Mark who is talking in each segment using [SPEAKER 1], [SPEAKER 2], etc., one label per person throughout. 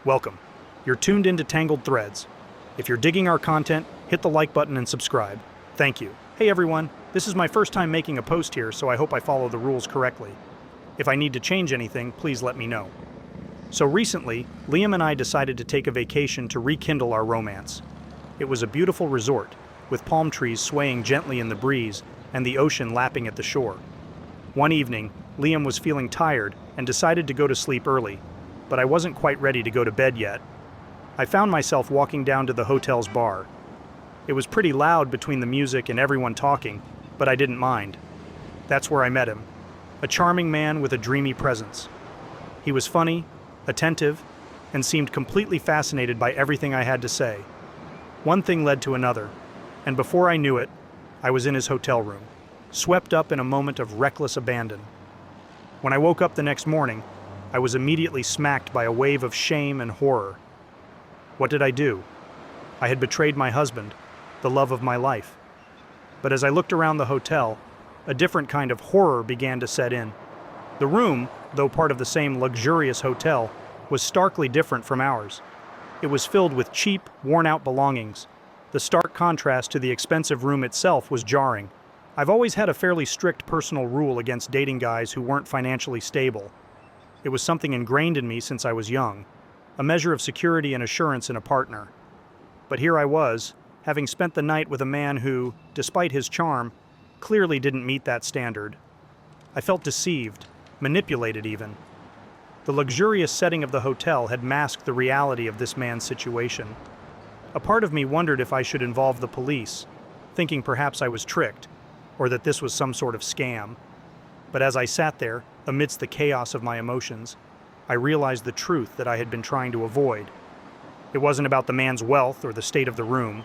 [SPEAKER 1] Welcome. You're tuned into Tangled Threads. If you're digging our content, hit the like button and subscribe. Thank you. Hey everyone, this is my first time making a post here, so I hope I follow the rules correctly. If I need to change anything, please let me know. So recently, Liam and I decided to take a vacation to rekindle our romance. It was a beautiful resort, with palm trees swaying gently in the breeze and the ocean lapping at the shore. One evening, Liam was feeling tired and decided to go to sleep early, but I wasn't quite ready to go to bed yet. I found myself walking down to the hotel's bar. It was pretty loud between the music and everyone talking, but I didn't mind. That's where I met him, a charming man with a dreamy presence. He was funny, attentive, and seemed completely fascinated by everything I had to say. One thing led to another, and before I knew it, I was in his hotel room, swept up in a moment of reckless abandon. When I woke up the next morning, I was immediately smacked by a wave of shame and horror. What did I do? I had betrayed my husband, the love of my life. But as I looked around the hotel, a different kind of horror began to set in. The room, though part of the same luxurious hotel, was starkly different from ours. It was filled with cheap, worn-out belongings. The stark contrast to the expensive room itself was jarring. I've always had a fairly strict personal rule against dating guys who weren't financially stable. It was something ingrained in me since I was young, a measure of security and assurance in a partner. But here I was, having spent the night with a man who, despite his charm, clearly didn't meet that standard. I felt deceived, manipulated even. The luxurious setting of the hotel had masked the reality of this man's situation. A part of me wondered if I should involve the police, thinking perhaps I was tricked, or that this was some sort of scam. But as I sat there, amidst the chaos of my emotions, I realized the truth that I had been trying to avoid. It wasn't about the man's wealth or the state of the room.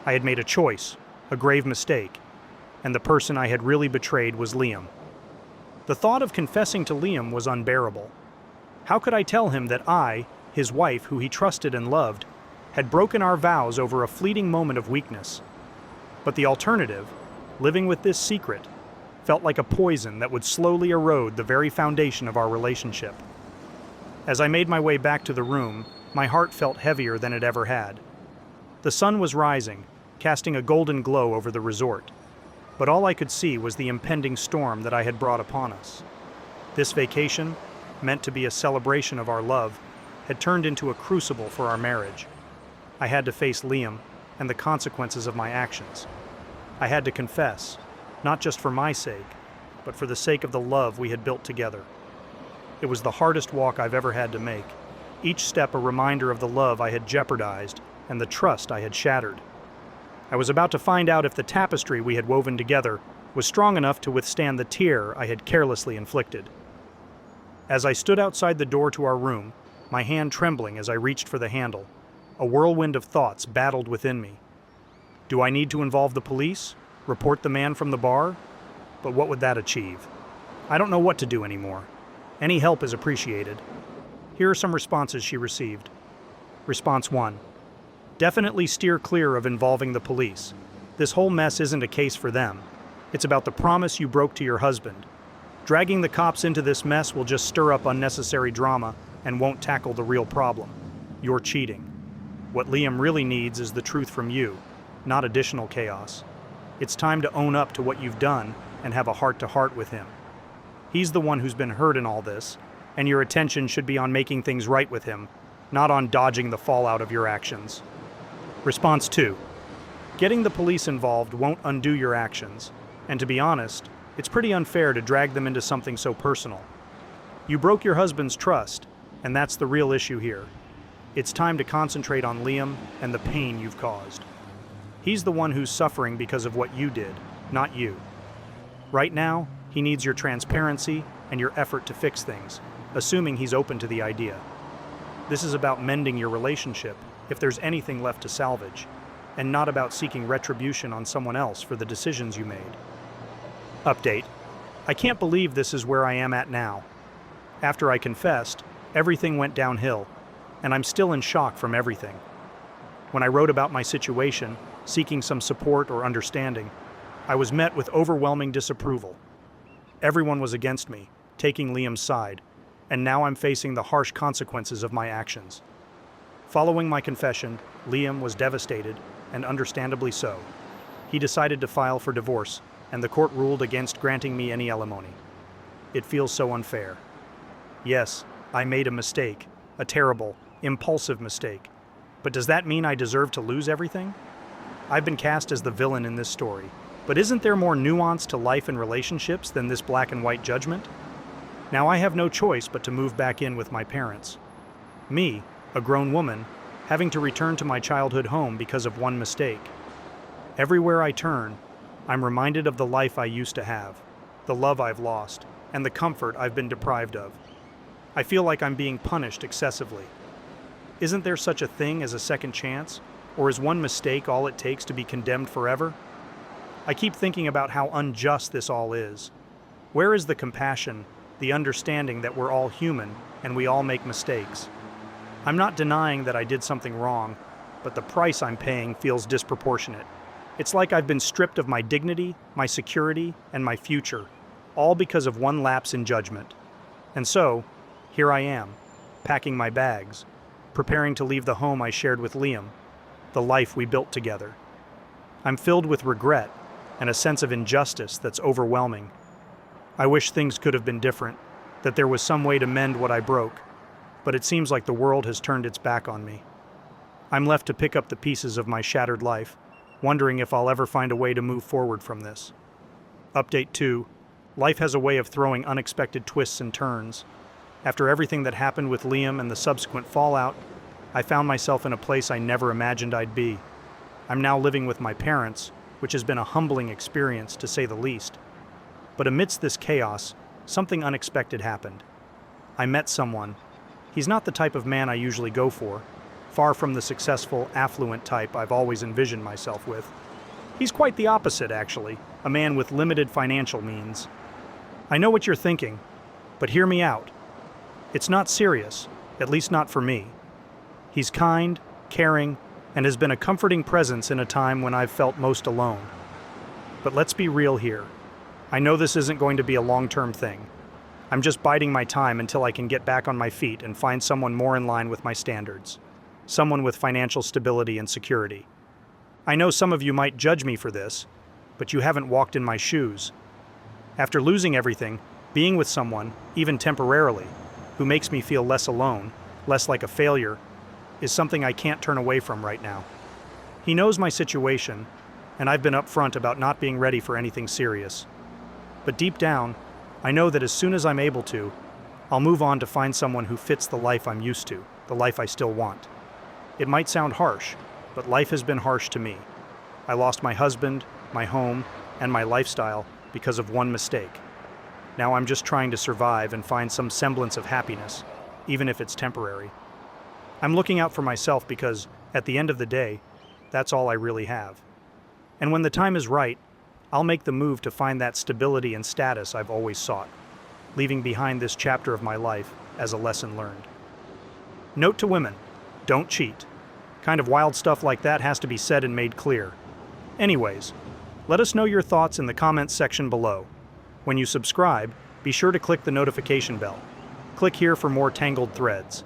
[SPEAKER 1] I had made a choice, a grave mistake, and the person I had really betrayed was Liam. The thought of confessing to Liam was unbearable. How could I tell him that I, his wife who he trusted and loved, had broken our vows over a fleeting moment of weakness? But the alternative, living with this secret, felt like a poison that would slowly erode the very foundation of our relationship. As I made my way back to the room, my heart felt heavier than it ever had. The sun was rising, casting a golden glow over the resort, but all I could see was the impending storm that I had brought upon us. This vacation, meant to be a celebration of our love, had turned into a crucible for our marriage. I had to face Liam and the consequences of my actions. I had to confess, not just for my sake, but for the sake of the love we had built together. It was the hardest walk I've ever had to make, each step a reminder of the love I had jeopardized and the trust I had shattered. I was about to find out if the tapestry we had woven together was strong enough to withstand the tear I had carelessly inflicted. As I stood outside the door to our room, my hand trembling as I reached for the handle, a whirlwind of thoughts battled within me. Do I need to involve the police? Report the man from the bar? But what would that achieve? I don't know what to do anymore. Any help is appreciated. Here are some responses she received. Response 1. Definitely steer clear of involving the police. This whole mess isn't a case for them. It's about the promise you broke to your husband. Dragging the cops into this mess will just stir up unnecessary drama and won't tackle the real problem. You're cheating. What Liam really needs is the truth from you, not additional chaos. It's time to own up to what you've done and have a heart-to-heart with him. He's the one who's been hurt in all this, and your attention should be on making things right with him, not on dodging the fallout of your actions. Response 2. Getting the police involved won't undo your actions, and to be honest, it's pretty unfair to drag them into something so personal. You broke your husband's trust, and that's the real issue here. It's time to concentrate on Liam and the pain you've caused. He's the one who's suffering because of what you did, not you. Right now, he needs your transparency and your effort to fix things, assuming he's open to the idea. This is about mending your relationship, if there's anything left to salvage, and not about seeking retribution on someone else for the decisions you made. Update. I can't believe this is where I am at now. After I confessed, everything went downhill, and I'm still in shock from everything. When I wrote about my situation, seeking some support or understanding, I was met with overwhelming disapproval. Everyone was against me, taking Liam's side, and now I'm facing the harsh consequences of my actions. Following my confession, Liam was devastated, and understandably so. He decided to file for divorce, and the court ruled against granting me any alimony. It feels so unfair. Yes, I made a mistake, a terrible, impulsive mistake. But does that mean I deserve to lose everything? I've been cast as the villain in this story, but isn't there more nuance to life and relationships than this black and white judgment? Now I have no choice but to move back in with my parents. Me, a grown woman, having to return to my childhood home because of one mistake. Everywhere I turn, I'm reminded of the life I used to have, the love I've lost, and the comfort I've been deprived of. I feel like I'm being punished excessively. Isn't there such a thing as a second chance? Or is one mistake all it takes to be condemned forever? I keep thinking about how unjust this all is. Where is the compassion, the understanding that we're all human and we all make mistakes? I'm not denying that I did something wrong, but the price I'm paying feels disproportionate. It's like I've been stripped of my dignity, my security, and my future, all because of one lapse in judgment. And so, here I am, packing my bags, preparing to leave the home I shared with Liam, the life we built together. I'm filled with regret and a sense of injustice that's overwhelming. I wish things could have been different, that there was some way to mend what I broke, but it seems like the world has turned its back on me. I'm left to pick up the pieces of my shattered life, wondering if I'll ever find a way to move forward from this. Update 2. Life has a way of throwing unexpected twists and turns. After everything that happened with Liam and the subsequent fallout, I found myself in a place I never imagined I'd be. I'm now living with my parents, which has been a humbling experience to say the least. But amidst this chaos, something unexpected happened. I met someone. He's not the type of man I usually go for, far from the successful, affluent type I've always envisioned myself with. He's quite the opposite, actually, a man with limited financial means. I know what you're thinking, but hear me out. It's not serious, at least not for me. He's kind, caring, and has been a comforting presence in a time when I've felt most alone. But let's be real here. I know this isn't going to be a long-term thing. I'm just biding my time until I can get back on my feet and find someone more in line with my standards. Someone with financial stability and security. I know some of you might judge me for this, but you haven't walked in my shoes. After losing everything, being with someone, even temporarily, who makes me feel less alone, less like a failure, is something I can't turn away from right now. He knows my situation, and I've been upfront about not being ready for anything serious. But deep down, I know that as soon as I'm able to, I'll move on to find someone who fits the life I'm used to, the life I still want. It might sound harsh, but life has been harsh to me. I lost my husband, my home, and my lifestyle because of one mistake. Now I'm just trying to survive and find some semblance of happiness, even if it's temporary. I'm looking out for myself because, at the end of the day, that's all I really have. And when the time is right, I'll make the move to find that stability and status I've always sought, leaving behind this chapter of my life as a lesson learned. Note to women, don't cheat. Kind of wild stuff like that has to be said and made clear. Anyways, let us know your thoughts in the comments section below. When you subscribe, be sure to click the notification bell. Click here for more Tangled threads.